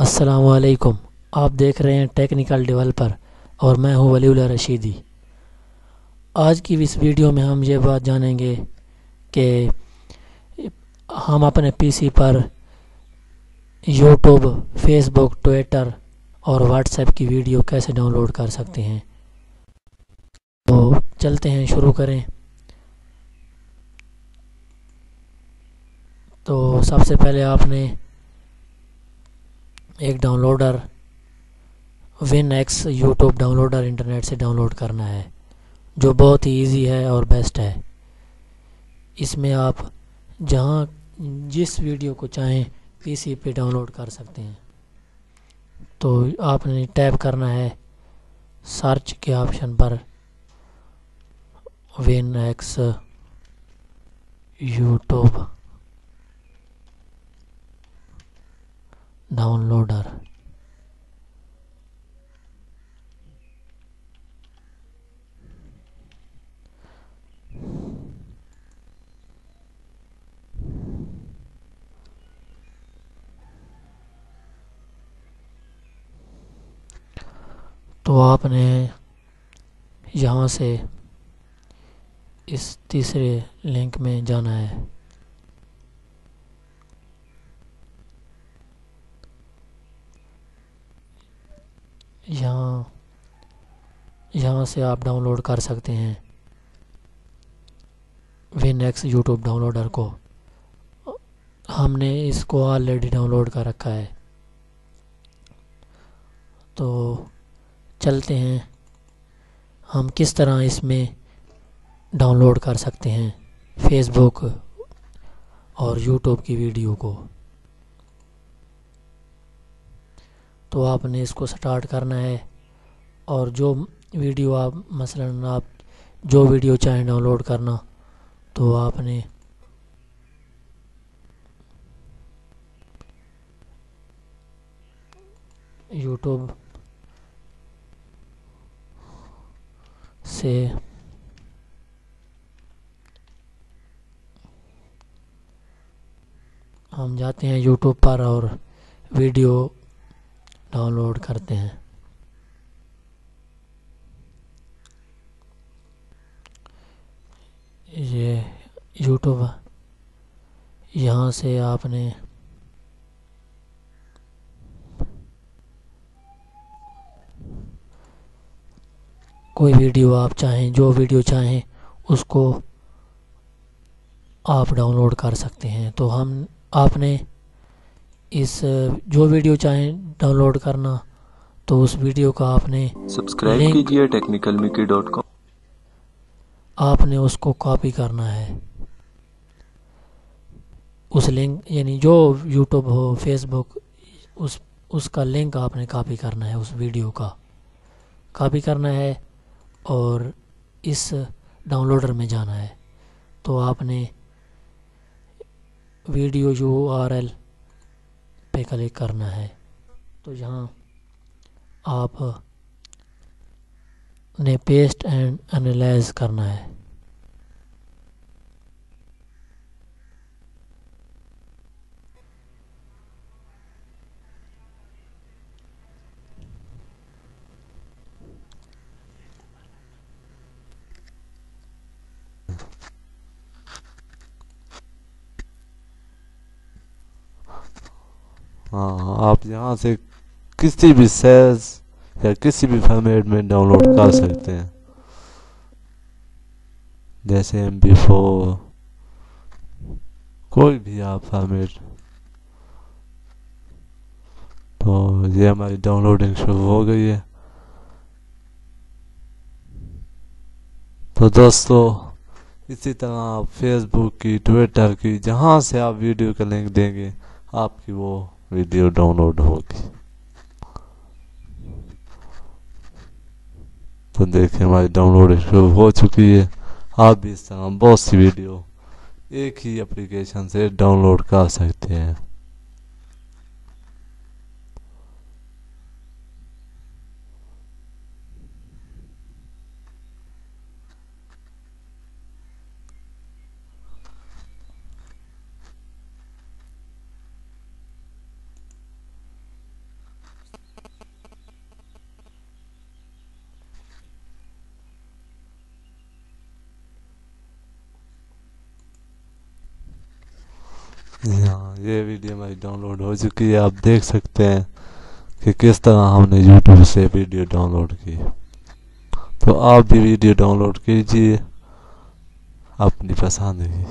السلام علیکم، آپ دیکھ رہے ہیں ٹیکنیکل ڈیولپر اور میں ہوں ولی اللہ رشیدی۔ آج کی اس ویڈیو میں ہم یہ بات جانیں گے کہ ہم اپنے پی سی پر یوٹیوب، فیس بک، ٹویٹر اور واٹس ایپ کی ویڈیو کیسے ڈاؤن لوڈ کر سکتے ہیں۔ تو چلتے ہیں، شروع کریں۔ تو سب سے پہلے آپ نے ایک down لوڈر one X YouTube down لوڈر internet سے ڈاؤن لوڈ کرنا ہے، جو بہت ہی ایزی ہے اور بیسٹ ہے۔ اس میں آپ جہاں جس ویڈیو کو چاہیں پی سی پہ ڈاؤن لوڈ کر سکتے ہیں۔ تو آپ نے ٹیپ کرنا ہے سرچ کے آپشن پر one X YouTube downloader. تو آپ نے یہاں سے اس تیسرے لنک میں جانا ہے۔ یہاں سے آپ ڈاؤن لوڈ کر سکتے ہیں ون ایکس یوٹیوب ڈاؤن لوڈر کو۔ ہم نے اس کو آلریڈی ڈاؤن لوڈ کر رکھا ہے۔ تو چلتے ہیں ہم کس طرح اس میں ڈاؤن لوڈ کر سکتے ہیں فیس بک اور یوٹیوب کی ویڈیو کو۔ تو آپ نے اس کو سٹارٹ کرنا ہے، اور جو ویڈیو آپ جو ویڈیو چاہیں ڈاؤن لوڈ کرنا، تو آپ نے یوٹیوب سے ہم جاتے ہیں یوٹیوب پر اور ویڈیو ڈاؤن لوڈ کرتے ہیں۔ یہ یوٹیوب، یہاں سے آپ نے کوئی ویڈیو آپ چاہیں، جو ویڈیو چاہیں اس کو آپ ڈاؤن لوڈ کر سکتے ہیں۔ تو آپ نے جو ویڈیو چاہیں ڈاؤن لوڈ کرنا، تو اس ویڈیو کا آپ نے سبسکرائب لنک کیجئے technicalmickey.com۔ آپ نے اس کو کاپی کرنا ہے، اس لنک، یعنی جو یوٹیوب ہو، فیس بک، اس کا لنک آپ نے کاپی کرنا ہے، اس ویڈیو کا کاپی کرنا ہے اور اس ڈاؤن لوڈر میں جانا ہے۔ تو آپ نے ویڈیو URL پہ کلک کرنا ہے۔ تو یہاں آپ نے پیسٹ اینڈ انالائز کرنا ہے۔ آپ یہاں سے کسی بھی سائز یا کسی بھی فارمیٹ میں ڈاؤن لوڈ کر سکتے ہیں، جیسے MP4، کوئی بھی آپ فارمیٹ۔ تو یہ ہماری ڈاؤن لوڈنگ شروع ہو گئی ہے۔ تو دوستو، اسی طرح آپ فیس بک کی، ٹویٹر کی، جہاں سے آپ ویڈیو کا لنک دیں گے، آپ کی وہ ویڈیو ڈاؤن لوڈ ہوگی۔ تو دیکھیں، ہماری ڈاؤن لوڈ شروع ہو چکی ہے۔ آپ بھی اس طرح بہت سی ویڈیو ایک ہی اپلیکیشن سے ڈاؤن لوڈ کر سکتے ہیں۔ ہاں یہ ویڈیو ہماری ڈاؤن لوڈ ہو چکی ہے. آپ دیکھ سکتے ہیں کہ کس طرح ہم نے یوٹیوب سے ویڈیو ڈاؤن لوڈ کی. تو آپ بھی ویڈیو ڈاؤن لوڈ کیجیے اپنی پسند کی.